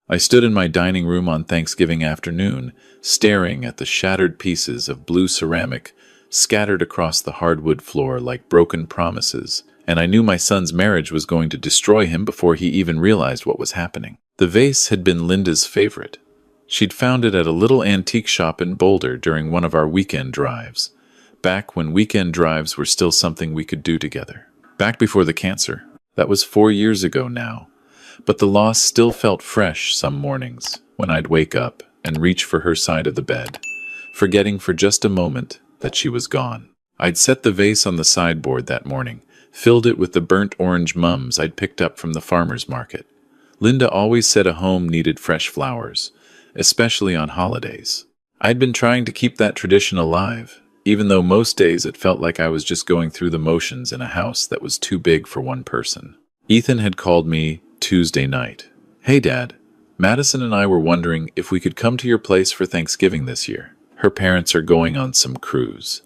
I stood in my dining room on Thanksgiving afternoon, staring at the shattered pieces of blue ceramic scattered across the hardwood floor like broken promises, and I knew my son's marriage was going to destroy him before he even realized what was happening. The vase had been Linda's favorite. She'd found it at a little antique shop in Boulder during one of our weekend drives, back when weekend drives were still something we could do together. Back before the cancer. That was 4 years ago now. But the loss still felt fresh some mornings when I'd wake up and reach for her side of the bed, forgetting for just a moment that she was gone. I'd set the vase on the sideboard that morning, filled it with the burnt orange mums I'd picked up from the farmer's market. Linda always said a home needed fresh flowers, especially on holidays. I'd been trying to keep that tradition alive, even though most days it felt like I was just going through the motions in a house that was too big for one person. Ethan had called me Tuesday night. "Hey, Dad, Madison and I were wondering if we could come to your place for Thanksgiving this year. Her parents are going on some cruise,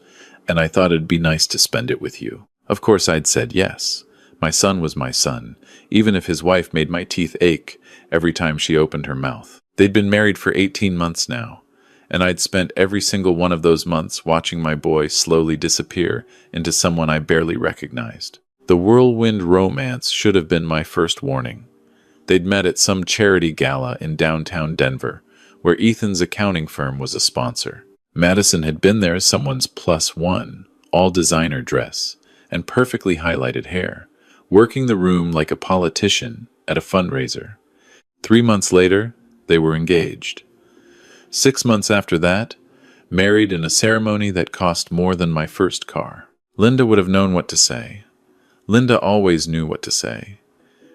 and I thought it'd be nice to spend it with you." Of course I'd said yes. My son was my son, even if his wife made my teeth ache every time she opened her mouth. They'd been married for 18 months now, and I'd spent every single one of those months watching my boy slowly disappear into someone I barely recognized. The whirlwind romance should have been my first warning. They'd met at some charity gala in downtown Denver, where Ethan's accounting firm was a sponsor. Madison had been there as someone's plus one, all designer dress, and perfectly highlighted hair, working the room like a politician at a fundraiser. 3 months later, they were engaged. 6 months after that, married in a ceremony that cost more than my first car. Linda would have known what to say. Linda always knew what to say.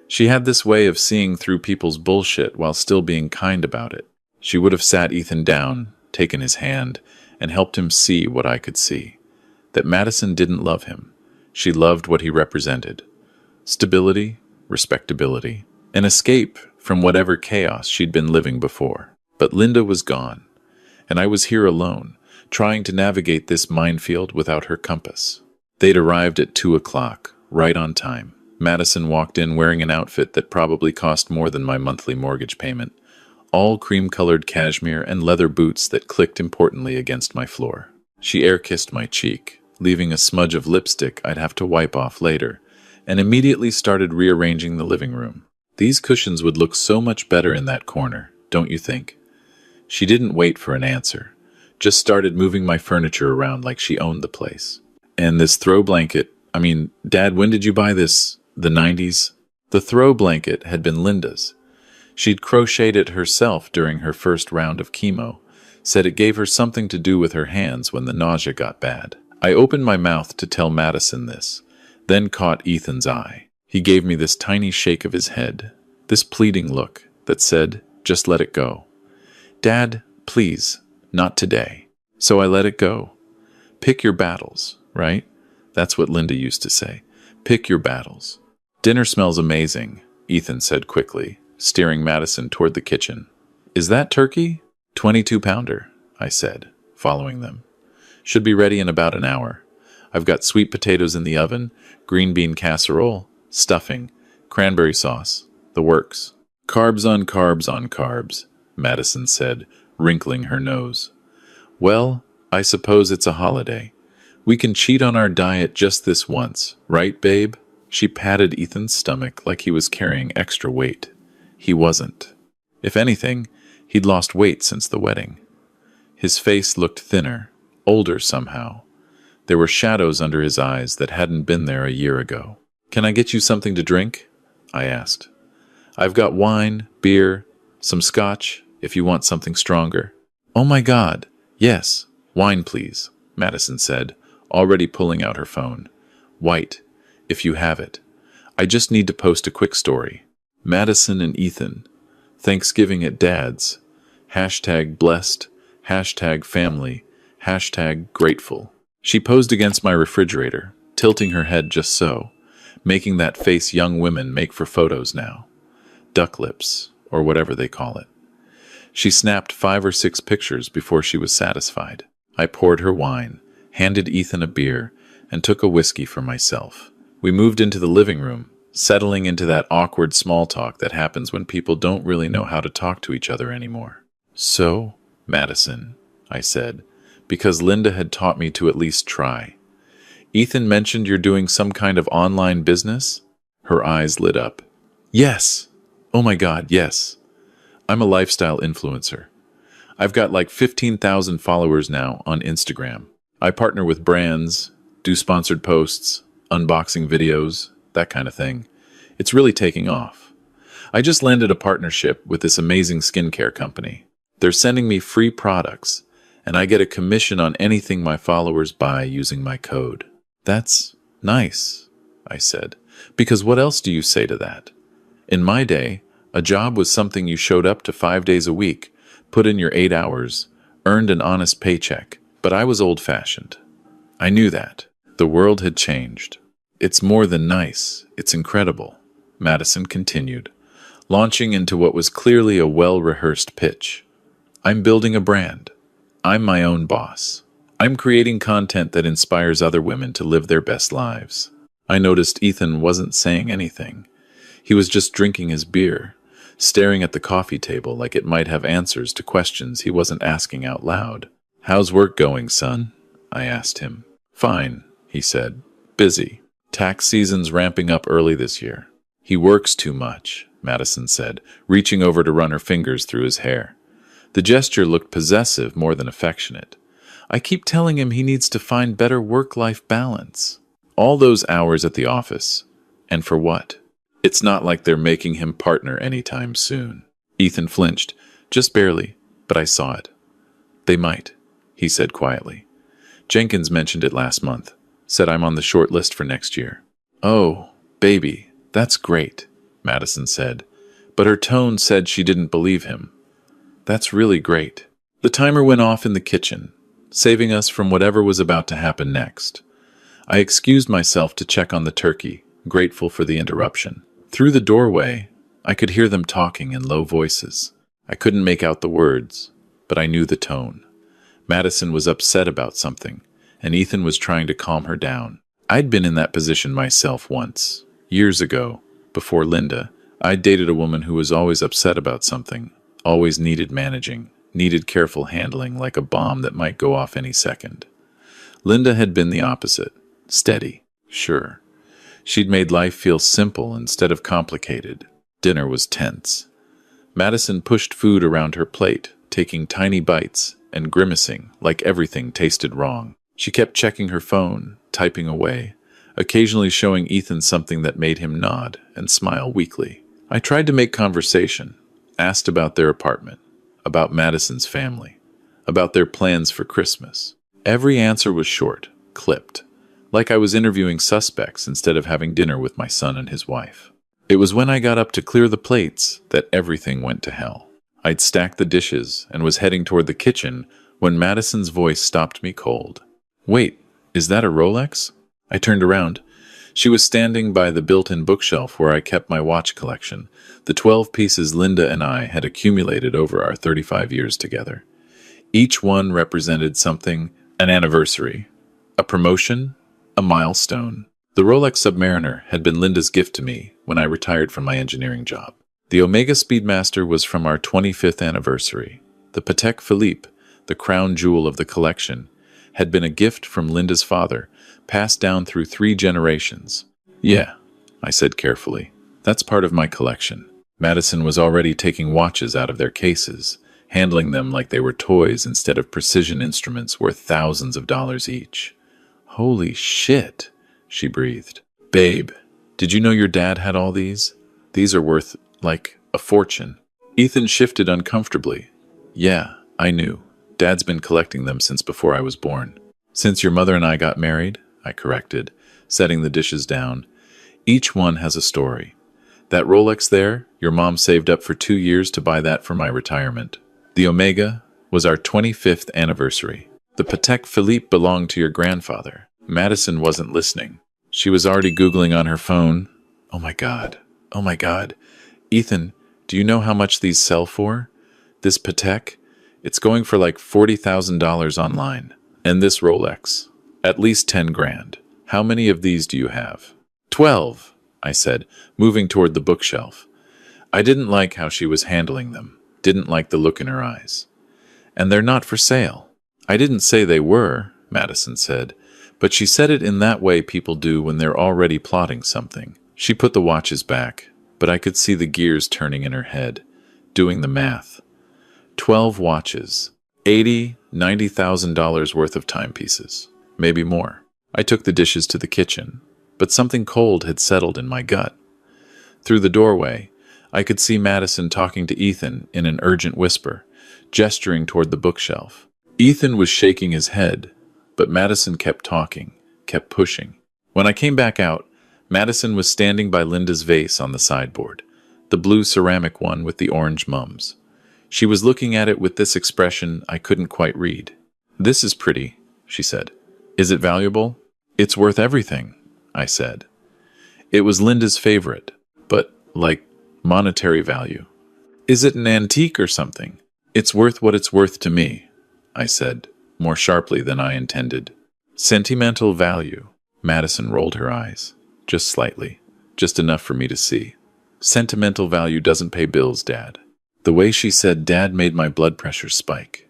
She had this way of seeing through people's bullshit while still being kind about it. She would have sat Ethan down, taken his hand, and helped him see what I could see. That Madison didn't love him. She loved what he represented. Stability, respectability, an escape from whatever chaos she'd been living before. But Linda was gone, and I was here alone, trying to navigate this minefield without her compass. They'd arrived at 2 o'clock, right on time. Madison walked in wearing an outfit that probably cost more than my monthly mortgage payment, all cream-colored cashmere and leather boots that clicked importantly against my floor. She air-kissed my cheek, leaving a smudge of lipstick I'd have to wipe off later, and immediately started rearranging the living room. These cushions would look so much better in that corner, don't you think? She didn't wait for an answer, just started moving my furniture around like she owned the place. And this throw blanket, Dad, when did you buy this? The 90s? The throw blanket had been Linda's. She'd crocheted it herself during her first round of chemo, said it gave her something to do with her hands when the nausea got bad. I opened my mouth to tell Madison this, then caught Ethan's eye. He gave me this tiny shake of his head, this pleading look that said, "Just let it go." "Dad, please, not today." So I let it go. Pick your battles, right? That's what Linda used to say. Pick your battles. "Dinner smells amazing," Ethan said quickly, steering Madison toward the kitchen. "Is that turkey?" 22-pounder, I said, following them. "Should be ready in about an hour. I've got sweet potatoes in the oven, green bean casserole, stuffing, cranberry sauce, the works." "Carbs on carbs on carbs," Madison said, wrinkling her nose. "Well, I suppose it's a holiday. We can cheat on our diet just this once, right, babe?" She patted Ethan's stomach like he was carrying extra weight. He wasn't. If anything, he'd lost weight since the wedding. His face looked thinner, older somehow. There were shadows under his eyes that hadn't been there a year ago. "Can I get you something to drink?" I asked. "I've got wine, beer, some scotch, if you want something stronger." "Oh my God, yes, wine please," Madison said, already pulling out her phone. "White, if you have it. I just need to post a quick story. Madison and Ethan. Thanksgiving at Dad's. #blessed, #family, #grateful." She posed against my refrigerator, tilting her head just so, making that face young women make for photos now. Duck lips, or whatever they call it. She snapped 5 or 6 pictures before she was satisfied. I poured her wine, handed Ethan a beer, and took a whiskey for myself. We moved into the living room, settling into that awkward small talk that happens when people don't really know how to talk to each other anymore. "So, Madison," I said, because Linda had taught me to at least try. "Ethan mentioned you're doing some kind of online business?" Her eyes lit up. "Yes. Oh my God, yes. I'm a lifestyle influencer. I've got like 15,000 followers now on Instagram. I partner with brands, do sponsored posts, unboxing videos, that kind of thing. It's really taking off. I just landed a partnership with this amazing skincare company. They're sending me free products, and I get a commission on anything my followers buy using my code." "That's nice," I said, "because what else do you say to that? In my day, a job was something you showed up to 5 days a week, put in your 8 hours, earned an honest paycheck, but I was old-fashioned. I knew that. The world had changed. It's more than nice, it's incredible," Madison continued, launching into what was clearly a well-rehearsed pitch. "I'm building a brand. I'm my own boss. I'm creating content that inspires other women to live their best lives." I noticed Ethan wasn't saying anything. He was just drinking his beer, staring at the coffee table like it might have answers to questions he wasn't asking out loud. "How's work going, son?" I asked him. "Fine," he said. "Busy. Tax season's ramping up early this year." "He works too much," Madison said, reaching over to run her fingers through his hair. The gesture looked possessive more than affectionate. "I keep telling him he needs to find better work-life balance. All those hours at the office. And for what? It's not like they're making him partner anytime soon." Ethan flinched, just barely, but I saw it. "They might," he said quietly. "Jenkins mentioned it last month, said I'm on the short list for next year." "Oh, baby, that's great," Madison said, but her tone said she didn't believe him. "That's really great." The timer went off in the kitchen, saving us from whatever was about to happen next. I excused myself to check on the turkey, grateful for the interruption. Through the doorway, I could hear them talking in low voices. I couldn't make out the words, but I knew the tone. Madison was upset about something, and Ethan was trying to calm her down. I'd been in that position myself once, years ago, before Linda. I'd dated a woman who was always upset about something, always needed managing, needed careful handling like a bomb that might go off any second. Linda had been the opposite, steady, sure. She'd made life feel simple instead of complicated. Dinner was tense. Madison pushed food around her plate, taking tiny bites and grimacing like everything tasted wrong. She kept checking her phone, typing away, occasionally showing Ethan something that made him nod and smile weakly. I tried to make conversation, asked about their apartment, about Madison's family, about their plans for Christmas. Every answer was short, clipped, like I was interviewing suspects instead of having dinner with my son and his wife. It was when I got up to clear the plates that everything went to hell. I'd stacked the dishes and was heading toward the kitchen when Madison's voice stopped me cold. "Wait, is that a Rolex?" I turned around. She was standing by the built-in bookshelf where I kept my watch collection, the 12 pieces Linda and I had accumulated over our 35 years together. Each one represented something, an anniversary, a promotion, a milestone. The Rolex Submariner had been Linda's gift to me when I retired from my engineering job. The Omega Speedmaster was from our 25th anniversary. The Patek Philippe, the crown jewel of the collection, had been a gift from Linda's father, passed down through 3 generations. "Yeah," I said carefully, "that's part of my collection." Madison was already taking watches out of their cases, handling them like they were toys instead of precision instruments worth thousands of dollars each. "Holy shit," she breathed. "Babe, did you know your dad had all these? These are worth, like, a fortune." Ethan shifted uncomfortably. "Yeah, I knew. Dad's been collecting them since before I was born." "Since your mother and I got married," I corrected, setting the dishes down. "Each one has a story. That Rolex there, your mom saved up for 2 years to buy that for my retirement. The Omega was our 25th anniversary. The Patek Philippe belonged to your grandfather." Madison wasn't listening. She was already Googling on her phone. "Oh my God. Oh my God. Ethan, do you know how much these sell for? This Patek? It's going for like $40,000 online. And this Rolex? At least 10 grand. How many of these do you have?" 12, I said, moving toward the bookshelf. I didn't like how she was handling them, didn't like the look in her eyes. And they're not for sale. I didn't say they were, Madison said, but she said it in that way people do when they're already plotting something. She put the watches back, but I could see the gears turning in her head, doing the math. 12 watches, $90,000 worth of timepieces, maybe more. I took the dishes to the kitchen, but something cold had settled in my gut. Through the doorway, I could see Madison talking to Ethan in an urgent whisper, gesturing toward the bookshelf. Ethan was shaking his head, but Madison kept talking, kept pushing. When I came back out, Madison was standing by Linda's vase on the sideboard, the blue ceramic one with the orange mums. She was looking at it with this expression I couldn't quite read. "This is pretty," she said. "Is it valuable?" "It's worth everything," I said. It was Linda's favorite, but, like, monetary value. "Is it an antique or something?" "It's worth what it's worth to me," I said, more sharply than I intended. "Sentimental value." Madison rolled her eyes, just slightly, just enough for me to see. "Sentimental value doesn't pay bills, Dad." The way she said Dad made my blood pressure spike.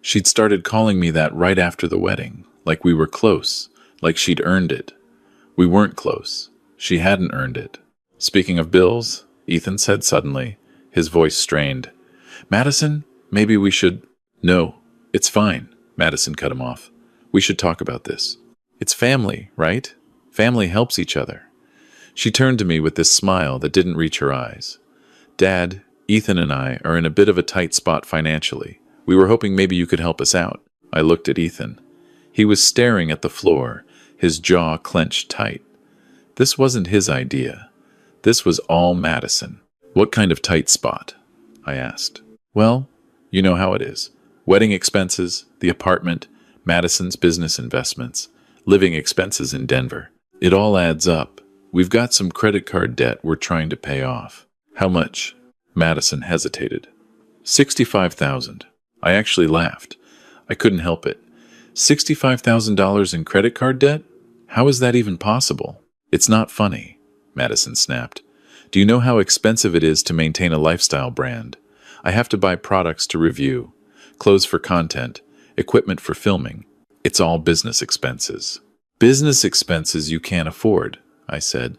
She'd started calling me that right after the wedding, like we were close, like she'd earned it. We weren't close. She hadn't earned it. "Speaking of bills," Ethan said suddenly, his voice strained. "Madison, maybe we should—" "No, it's fine," Madison cut him off. "We should talk about this. It's family, right? Family helps each other." She turned to me with this smile that didn't reach her eyes. "Dad, Ethan and I are in a bit of a tight spot financially. We were hoping maybe you could help us out." I looked at Ethan. He was staring at the floor, his jaw clenched tight. This wasn't his idea. This was all Madison. "What kind of tight spot?" I asked. "Well, you know how it is. Wedding expenses, the apartment, Madison's business investments, living expenses in Denver. It all adds up. We've got some credit card debt we're trying to pay off." "How much?" Madison hesitated. $65,000. I actually laughed. I couldn't help it. $65,000 in credit card debt? How is that even possible? "It's not funny," Madison snapped. "Do you know how expensive it is to maintain a lifestyle brand? I have to buy products to review, clothes for content, equipment for filming. It's all business expenses." "Business expenses you can't afford," I said.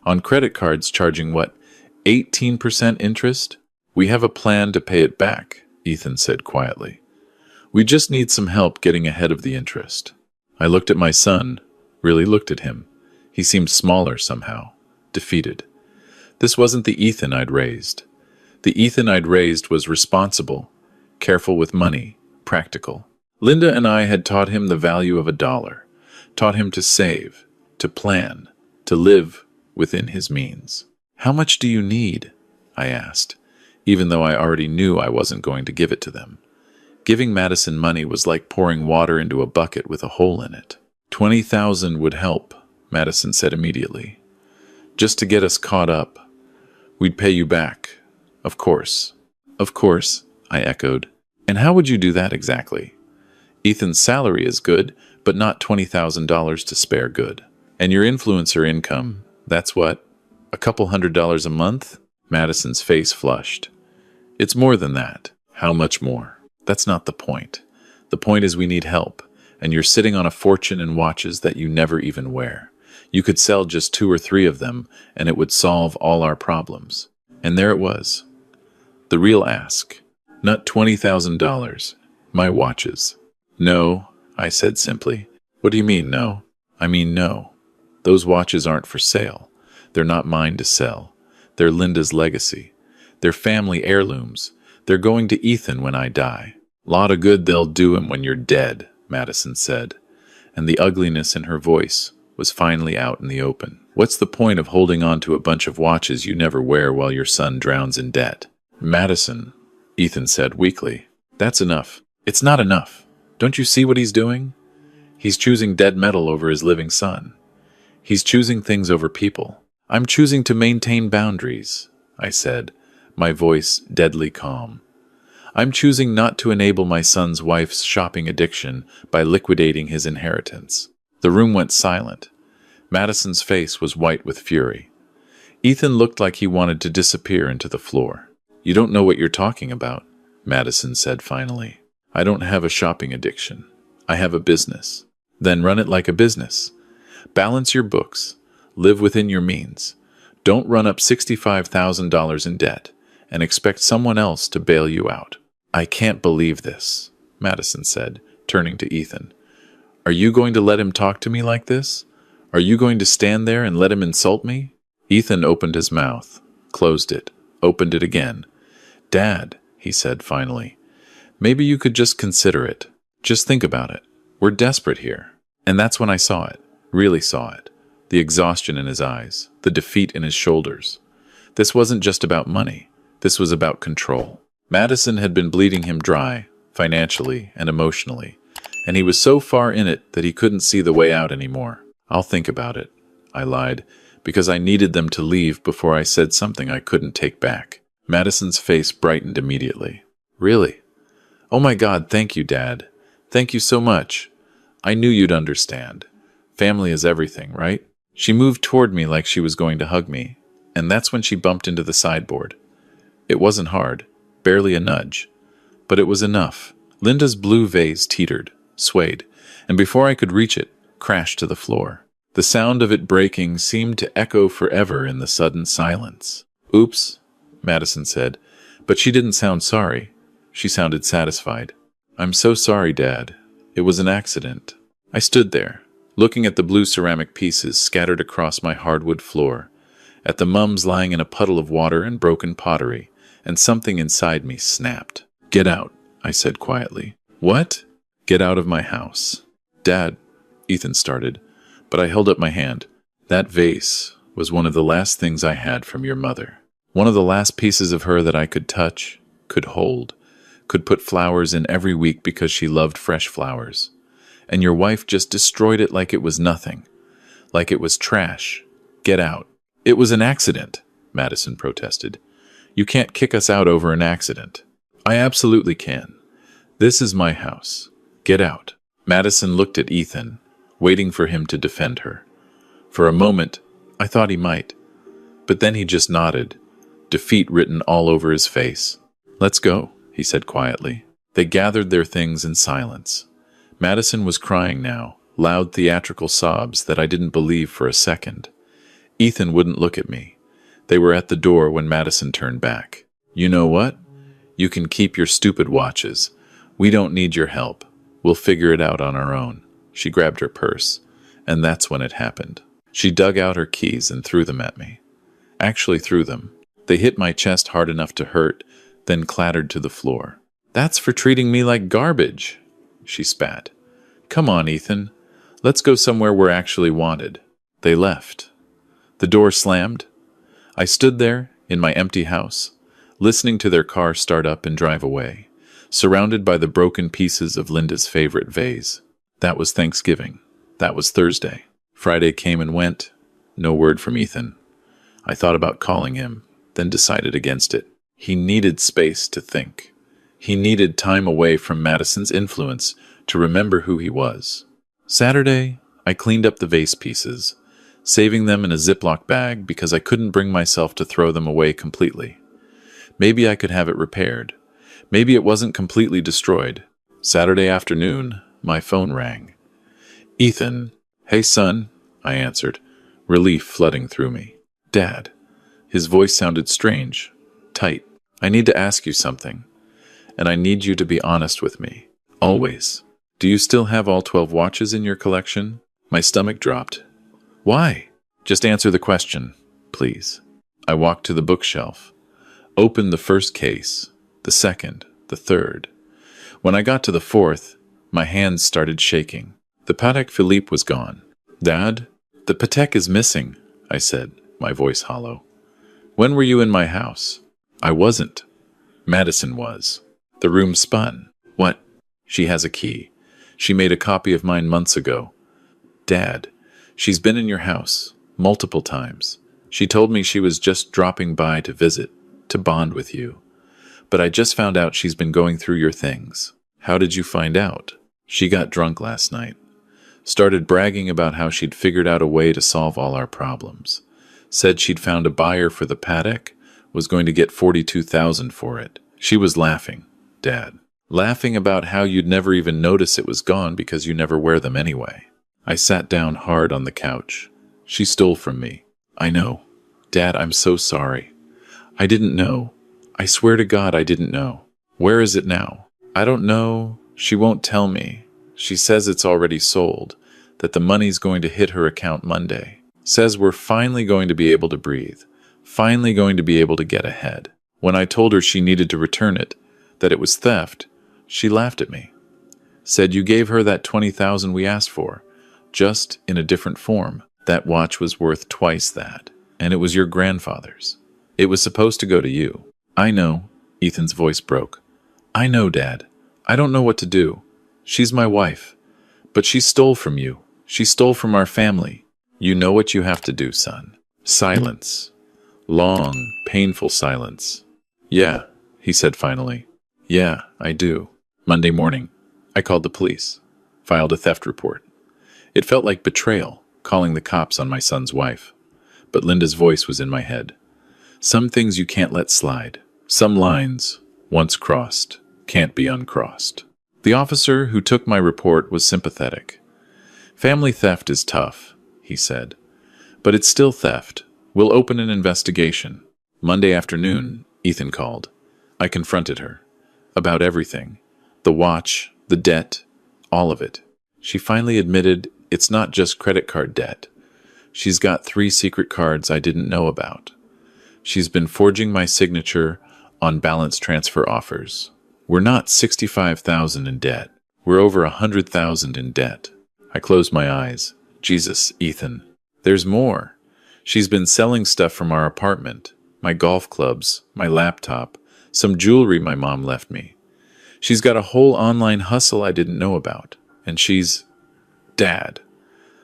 "On credit cards charging what, 18% interest? We have a plan to pay it back," Ethan said quietly. "We just need some help getting ahead of the interest." I looked at my son, really looked at him. He seemed smaller somehow, defeated. This wasn't the Ethan I'd raised. The Ethan I'd raised was responsible, careful with money, practical. Linda and I had taught him the value of $1, taught him to save, to plan, to live within his means. "How much do you need?" I asked, even though I already knew I wasn't going to give it to them. Giving Madison money was like pouring water into a bucket with a hole in it. $20,000 would help, Madison said immediately. "Just to get us caught up. We'd pay you back. Of course." "Of course," I echoed. "And how would you do that exactly?" "Ethan's salary is good, but not $20,000 to spare good. And your influencer income, that's what? A couple $100 a month?" Madison's face flushed. "It's more than that." "How much more?" "That's not the point. The point is we need help, and you're sitting on a fortune in watches that you never even wear. You could sell just 2 or 3 of them, and it would solve all our problems." And there it was. The real ask. Not $20,000. My watches. "No," I said simply. "What do you mean, no?" "I mean, no. Those watches aren't for sale. They're not mine to sell. They're Linda's legacy. They're family heirlooms. They're going to Ethan when I die." "Lot of good they'll do him when you're dead," Madison said, and the ugliness in her voice was finally out in the open. "What's the point of holding on to a bunch of watches you never wear while your son drowns in debt?" "Madison," Ethan said weakly, "that's enough." "It's not enough. Don't you see what he's doing? He's choosing dead metal over his living son. He's choosing things over people. I'm choosing to maintain boundaries," I said, my voice deadly calm. "I'm choosing not to enable my son's wife's shopping addiction by liquidating his inheritance." The room went silent. Madison's face was white with fury. Ethan looked like he wanted to disappear into the floor. "You don't know what you're talking about," Madison said finally. "I don't have a shopping addiction. I have a business." "Then run it like a business. Balance your books. Live within your means. Don't run up $65,000 in debt and expect someone else to bail you out." "I can't believe this," Madison said, turning to Ethan. "Are you going to let him talk to me like this? Are you going to stand there and let him insult me?" Ethan opened his mouth, closed it, opened it again. "Dad," he said finally, "maybe you could just consider it. Just think about it. We're desperate here." And that's when I saw it, really saw it. The exhaustion in his eyes, the defeat in his shoulders. This wasn't just about money. This was about control. Madison had been bleeding him dry, financially and emotionally, and he was so far in it that he couldn't see the way out anymore. "I'll think about it," I lied, because I needed them to leave before I said something I couldn't take back. Madison's face brightened immediately. "Really? Oh my God, thank you, Dad. Thank you so much. I knew you'd understand. Family is everything, right?" She moved toward me like she was going to hug me, and that's when she bumped into the sideboard. It wasn't hard, barely a nudge, but it was enough. Linda's blue vase teetered, swayed, and before I could reach it, crashed to the floor. The sound of it breaking seemed to echo forever in the sudden silence. "Oops," Madison said, but she didn't sound sorry. She sounded satisfied. "I'm so sorry, Dad. It was an accident." I stood there, looking at the blue ceramic pieces scattered across my hardwood floor, at the mums lying in a puddle of water and broken pottery, and something inside me snapped. "Get out," I said quietly. "What?" "Get out of my house." "Dad," Ethan started, but I held up my hand. "That vase was one of the last things I had from your mother. One of the last pieces of her that I could touch, could hold, could put flowers in every week because she loved fresh flowers. And your wife just destroyed it like it was nothing, like it was trash. Get out." "It was an accident," Madison protested. "You can't kick us out over an accident." "I absolutely can. This is my house. Get out." Madison looked at Ethan, waiting for him to defend her. For a moment, I thought he might, but then he just nodded, defeat written all over his face. "Let's go," he said quietly. They gathered their things in silence. Madison was crying now, loud theatrical sobs that I didn't believe for a second. Ethan wouldn't look at me. They were at the door when Madison turned back. "You know what? You can keep your stupid watches. We don't need your help. We'll figure it out on our own." She grabbed her purse, and that's when it happened. She dug out her keys and threw them at me. Actually threw them. They hit my chest hard enough to hurt, then clattered to the floor. "That's for treating me like garbage," she spat. "Come on, Ethan. Let's go somewhere we're actually wanted." They left. The door slammed. I stood there, in my empty house, listening to their car start up and drive away, surrounded by the broken pieces of Linda's favorite vase. That was Thanksgiving. That was Thursday. Friday came and went. No word from Ethan. I thought about calling him, then decided against it. He needed space to think. He needed time away from Madison's influence to remember who he was. Saturday, I cleaned up the vase pieces, saving them in a Ziploc bag because I couldn't bring myself to throw them away completely. Maybe I could have it repaired. Maybe it wasn't completely destroyed. Saturday afternoon, my phone rang. "Ethan." "Hey, son," I answered, relief flooding through me. "Dad." His voice sounded strange, tight. "I need to ask you something, and I need you to be honest with me. Always. Do you still have all 12 watches in your collection?" My stomach dropped. "Why?" "Just answer the question, please." I walked to the bookshelf, opened the first case, the second, the third. When I got to the fourth, my hands started shaking. The Patek Philippe was gone. "Dad, the Patek is missing," I said, my voice hollow. "When were you in my house?" "I wasn't. Madison was." The room spun. "What?" "She has a key. She made a copy of mine months ago." "Dad, she's been in your house, multiple times. She told me she was just dropping by to visit, to bond with you. But I just found out she's been going through your things." "How did you find out?" "She got drunk last night. Started bragging about how she'd figured out a way to solve all our problems. said she'd found a buyer for the paddock, was going to get $42,000 for it. She was laughing, Dad. Laughing about how you'd never even notice it was gone because you never wear them anyway. I sat down hard on the couch. She stole from me. I know. Dad, I'm so sorry. I didn't know. I swear to God I didn't know. Where is it now? I don't know. She won't tell me. She says it's already sold, that the money's going to hit her account Monday. Says we're finally going to be able to breathe, finally going to be able to get ahead. When I told her she needed to return it, that it was theft, she laughed at me. Said you gave her that $20,000 we asked for, just in a different form. That watch was worth twice that, and it was your grandfather's. It was supposed to go to you. I know, Ethan's voice broke. I know, Dad. I don't know what to do. She's my wife. But she stole from you. She stole from our family. You know what you have to do, son. Silence. Long, painful silence. Yeah, he said finally. Yeah, I do. Monday morning, I called the police. Filed a theft report. It felt like betrayal, calling the cops on my son's wife. But Linda's voice was in my head. Some things you can't let slide. Some lines, once crossed, can't be uncrossed. The officer who took my report was sympathetic. Family theft is tough, he said. But it's still theft. We'll open an investigation. Monday afternoon, Ethan called. I confronted her. About everything. The watch, the debt, all of it. She finally admitted it's not just credit card debt. She's got 3 secret cards I didn't know about. She's been forging my signature on balance transfer offers. We're not $65,000 in debt. We're over $100,000 in debt. I closed my eyes. Jesus, Ethan. There's more. She's been selling stuff from our apartment. My golf clubs, my laptop, some jewelry my mom left me. She's got a whole online hustle I didn't know about. And she's... Dad.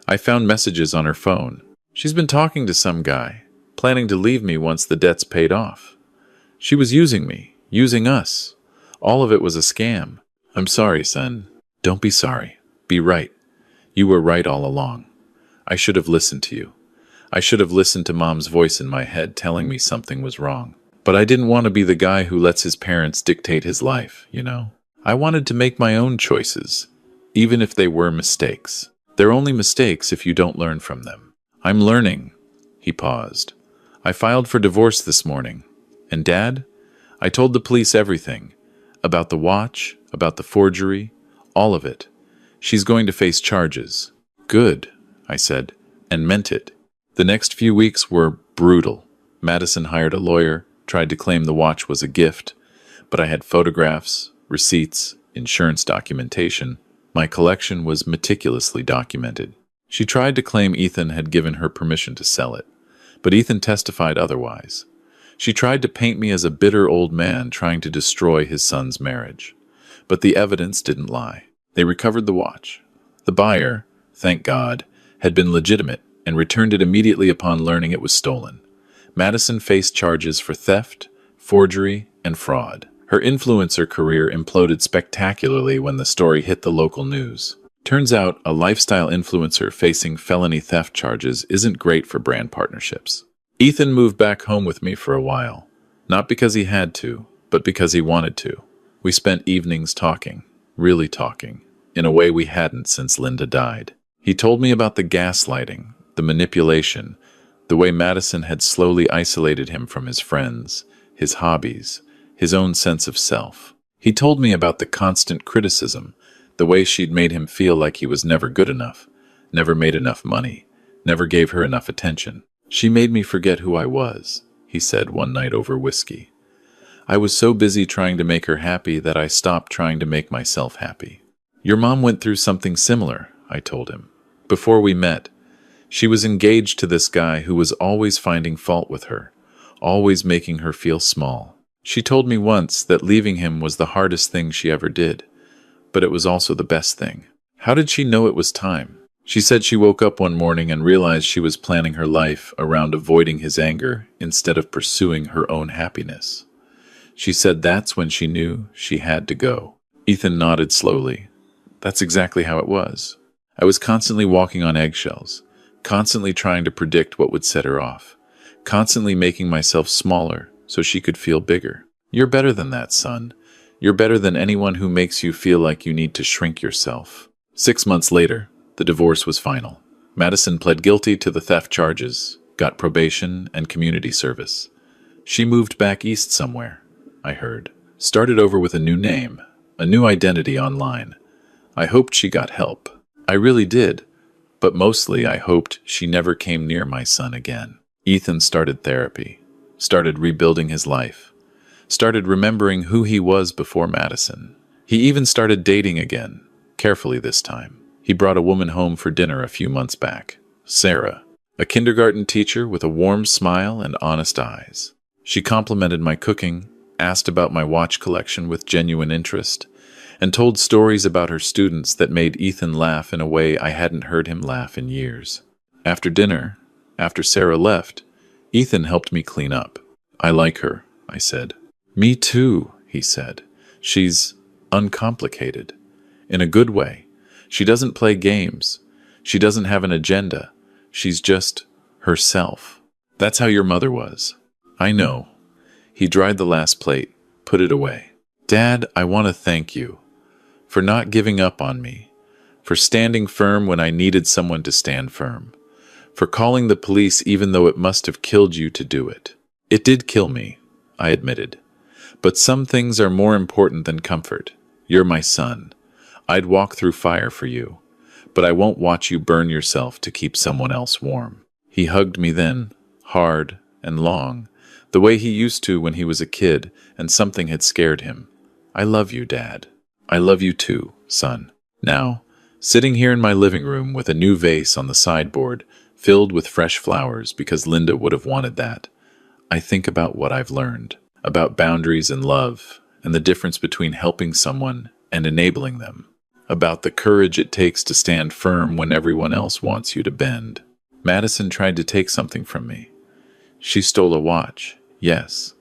I found messages on her phone. She's been talking to some guy, planning to leave me once the debt's paid off. She was using me, using us. All of it was a scam. I'm sorry, son. Don't be sorry. Be right. You were right all along. I should have listened to you. I should have listened to Mom's voice in my head telling me something was wrong. But I didn't want to be the guy who lets his parents dictate his life, you know? I wanted to make my own choices, even if they were mistakes. They're only mistakes if you don't learn from them. I'm learning. He paused. I filed for divorce this morning. And Dad, I told the police everything. About the watch, about the forgery, all of it. She's going to face charges. Good, I said, and meant it. The next few weeks were brutal. Madison hired a lawyer, tried to claim the watch was a gift, but I had photographs, receipts, insurance documentation. My collection was meticulously documented. She tried to claim Ethan had given her permission to sell it, but Ethan testified otherwise. She tried to paint me as a bitter old man trying to destroy his son's marriage. But the evidence didn't lie. They recovered the watch. The buyer, thank God, had been legitimate and returned it immediately upon learning it was stolen. Madison faced charges for theft, forgery, and fraud. Her influencer career imploded spectacularly when the story hit the local news. Turns out a lifestyle influencer facing felony theft charges isn't great for brand partnerships. Ethan moved back home with me for a while. Not because he had to, but because he wanted to. We spent evenings talking, really talking, in a way we hadn't since Linda died. He told me about the gaslighting, the manipulation, the way Madison had slowly isolated him from his friends, his hobbies, his own sense of self. He told me about the constant criticism, the way she'd made him feel like he was never good enough, never made enough money, never gave her enough attention. She made me forget who I was, he said one night over whiskey. I was so busy trying to make her happy that I stopped trying to make myself happy. Your mom went through something similar, I told him. Before we met, she was engaged to this guy who was always finding fault with her, always making her feel small. She told me once that leaving him was the hardest thing she ever did, but it was also the best thing. How did she know it was time? She said she woke up one morning and realized she was planning her life around avoiding his anger instead of pursuing her own happiness. She said that's when she knew she had to go. Ethan nodded slowly. That's exactly how it was. I was constantly walking on eggshells, constantly trying to predict what would set her off, constantly making myself smaller so she could feel bigger. You're better than that, son. You're better than anyone who makes you feel like you need to shrink yourself. 6 months later, the divorce was final. Madison pled guilty to the theft charges, got probation and community service. She moved back east somewhere, I heard. Started over with a new name, a new identity online. I hoped she got help. I really did, but mostly I hoped she never came near my son again. Ethan started therapy, started rebuilding his life, started remembering who he was before Madison. He even started dating again, carefully this time. He brought a woman home for dinner a few months back, Sarah, a kindergarten teacher with a warm smile and honest eyes. She complimented my cooking, asked about my watch collection with genuine interest, and told stories about her students that made Ethan laugh in a way I hadn't heard him laugh in years. After dinner, after Sarah left, Ethan helped me clean up. I like her, I said. Me too, he said. She's uncomplicated. In a good way. She doesn't play games. She doesn't have an agenda. She's just herself. That's how your mother was. I know. He dried the last plate, put it away. Dad, I want to thank you for not giving up on me, for standing firm when I needed someone to stand firm, for calling the police even though it must have killed you to do it. It did kill me, I admitted. But some things are more important than comfort. You're my son. I'd walk through fire for you, but I won't watch you burn yourself to keep someone else warm. He hugged me then, hard and long, the way he used to when he was a kid and something had scared him. I love you, Dad. I love you too, son. Now, sitting here in my living room with a new vase on the sideboard filled with fresh flowers because Linda would have wanted that, I think about what I've learned, about boundaries and love, and the difference between helping someone and enabling them, about the courage it takes to stand firm when everyone else wants you to bend. Madison tried to take something from me. She stole a watch, yes,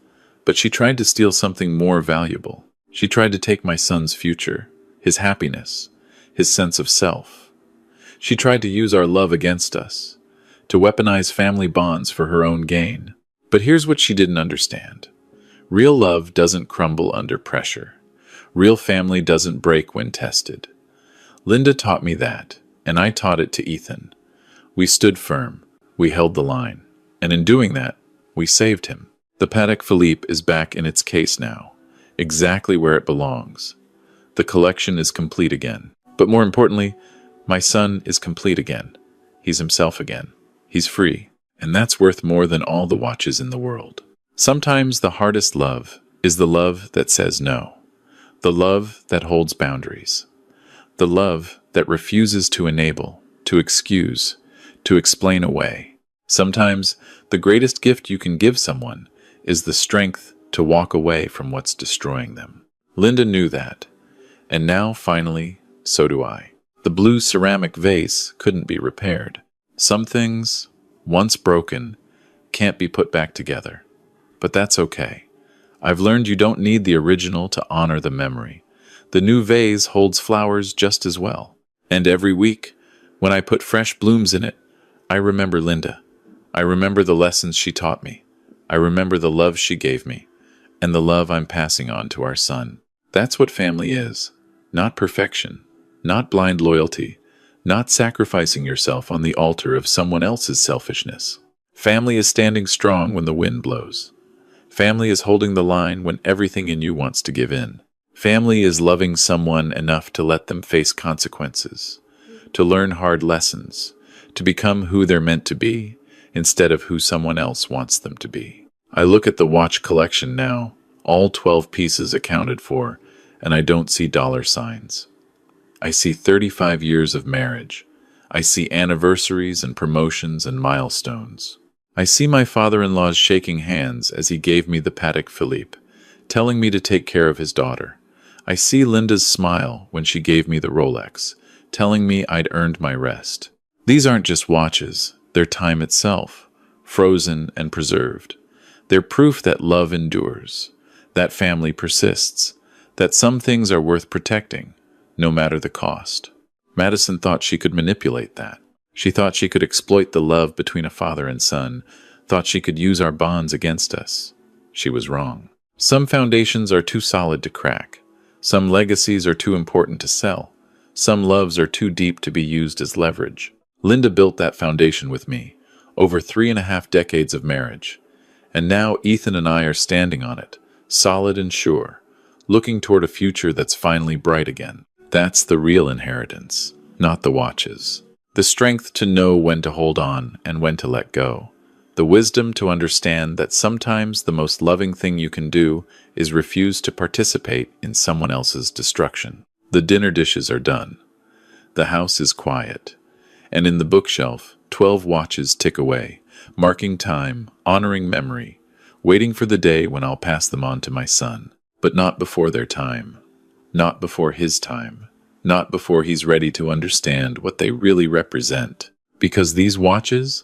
but she tried to steal something more valuable. She tried to take my son's future, his happiness, his sense of self. She tried to use our love against us, to weaponize family bonds for her own gain. But here's what she didn't understand. Real love doesn't crumble under pressure. Real family doesn't break when tested. Linda taught me that, and I taught it to Ethan. We stood firm. We held the line. And in doing that, we saved him. The Patek Philippe is back in its case now, exactly where it belongs. The collection is complete again. But more importantly, my son is complete again. He's himself again. He's free. And that's worth more than all the watches in the world. Sometimes the hardest love is the love that says no. The love that holds boundaries. The love that refuses to enable, to excuse, to explain away. Sometimes the greatest gift you can give someone is the strength to walk away from what's destroying them. Linda knew that. And now, finally, so do I. The blue ceramic vase couldn't be repaired. Some things, once broken, can't be put back together. But that's okay. I've learned you don't need the original to honor the memory. The new vase holds flowers just as well. And every week, when I put fresh blooms in it, I remember Linda. I remember the lessons she taught me. I remember the love she gave me, and the love I'm passing on to our son. That's what family is. Not perfection, not blind loyalty, not sacrificing yourself on the altar of someone else's selfishness. Family is standing strong when the wind blows. Family is holding the line when everything in you wants to give in. Family is loving someone enough to let them face consequences, to learn hard lessons, to become who they're meant to be instead of who someone else wants them to be. I look at the watch collection now, all 12 pieces accounted for, and I don't see dollar signs. I see 35 years of marriage. I see anniversaries and promotions and milestones. I see my father-in-law's shaking hands as he gave me the Patek Philippe, telling me to take care of his daughter. I see Linda's smile when she gave me the Rolex, telling me I'd earned my rest. These aren't just watches, they're time itself, frozen and preserved. They're proof that love endures, that family persists, that some things are worth protecting, no matter the cost. Madison thought she could manipulate that. She thought she could exploit the love between a father and son, thought she could use our bonds against us. She was wrong. Some foundations are too solid to crack. Some legacies are too important to sell. Some loves are too deep to be used as leverage. Linda built that foundation with me, over 3.5 decades of marriage. And now Ethan and I are standing on it, solid and sure, looking toward a future that's finally bright again. That's the real inheritance, not the watches. The strength to know when to hold on and when to let go. The wisdom to understand that sometimes the most loving thing you can do is refuse to participate in someone else's destruction. The dinner dishes are done. The house is quiet. And in the bookshelf, 12 watches tick away, marking time, honoring memory, waiting for the day when I'll pass them on to my son. But not before their time. Not before his time. Not before he's ready to understand what they really represent. Because these watches,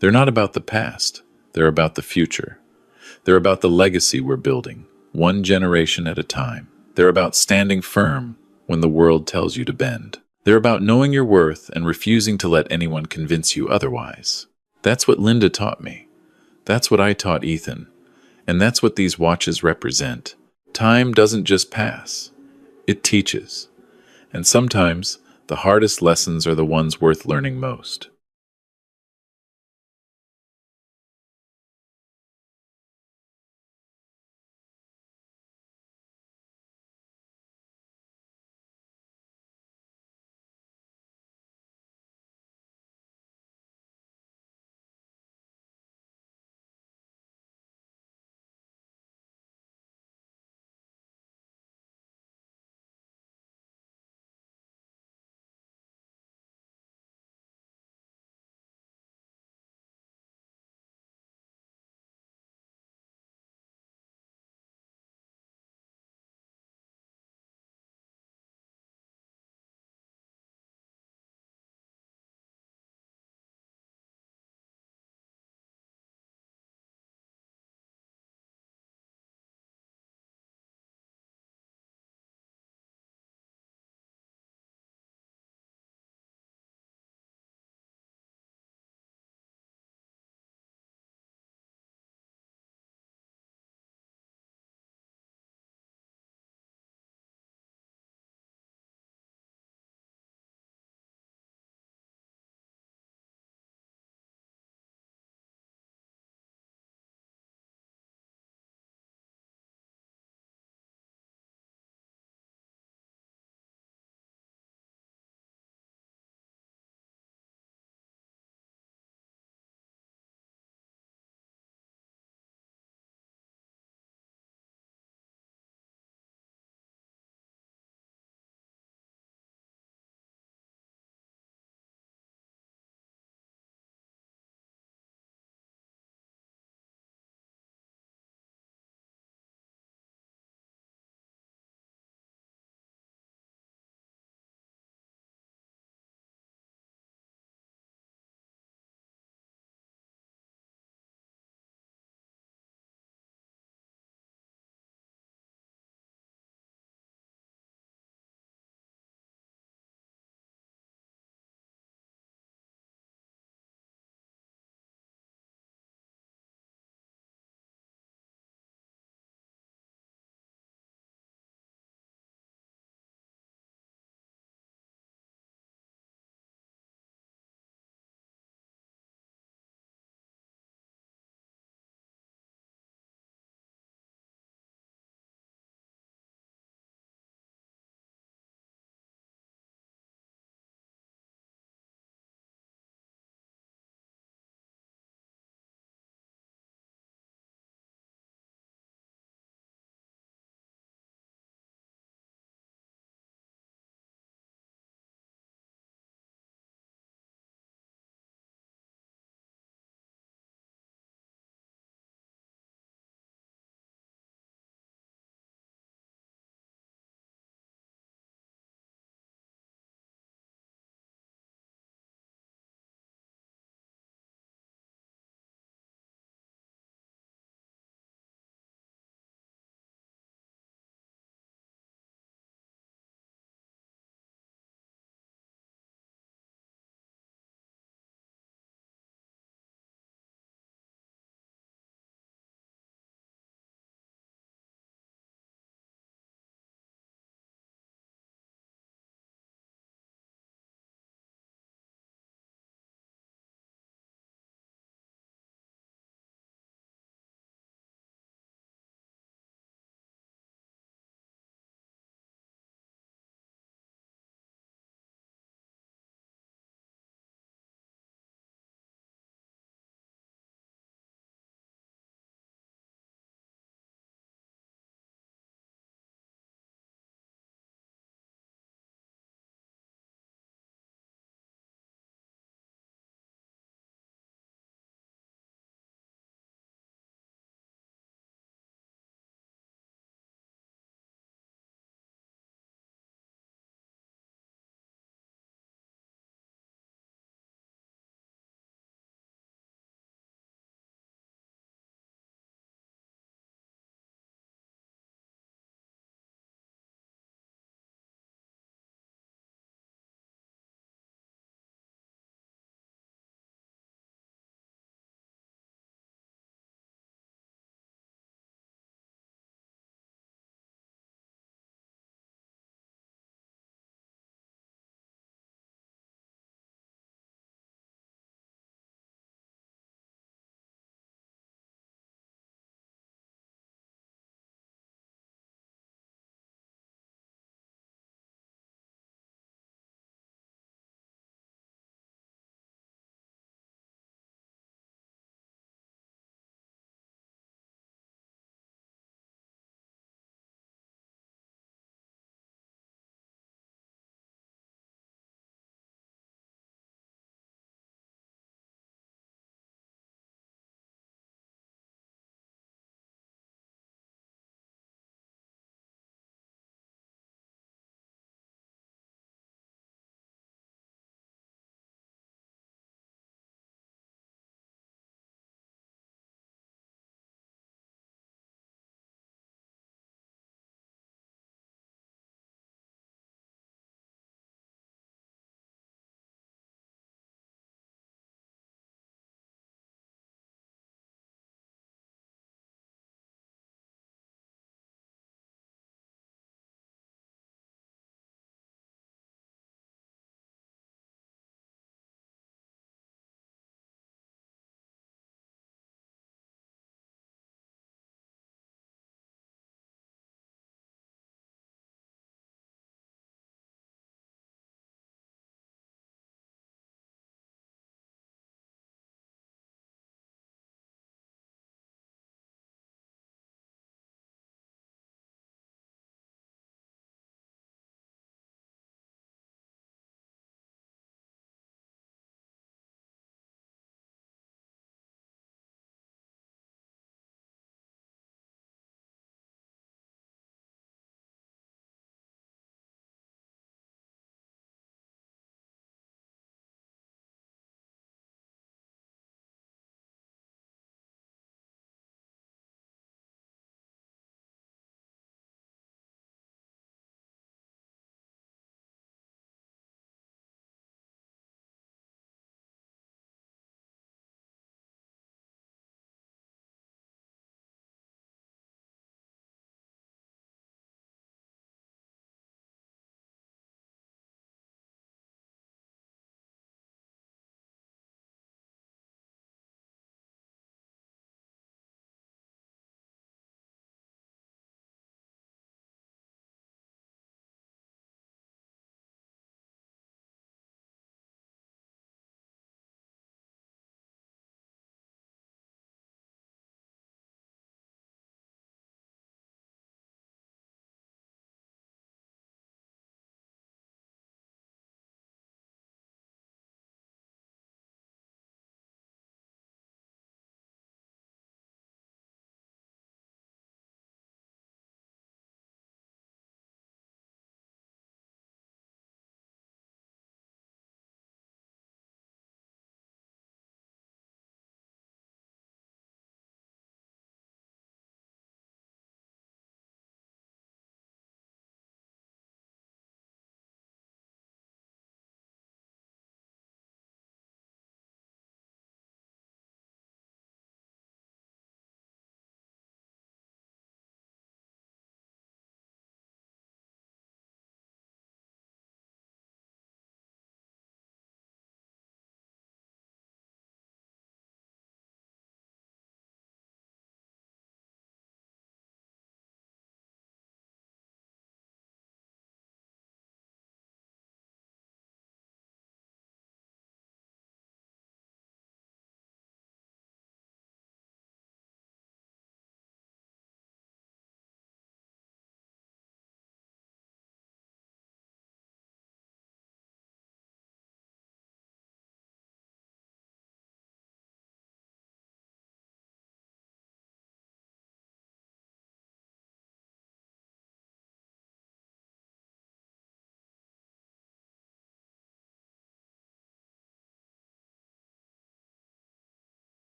they're not about the past. They're about the future. They're about the legacy we're building, one generation at a time. They're about standing firm when the world tells you to bend. They're about knowing your worth and refusing to let anyone convince you otherwise. That's what Linda taught me. That's what I taught Ethan. And that's what these watches represent. Time doesn't just pass. It teaches. And sometimes the hardest lessons are the ones worth learning most.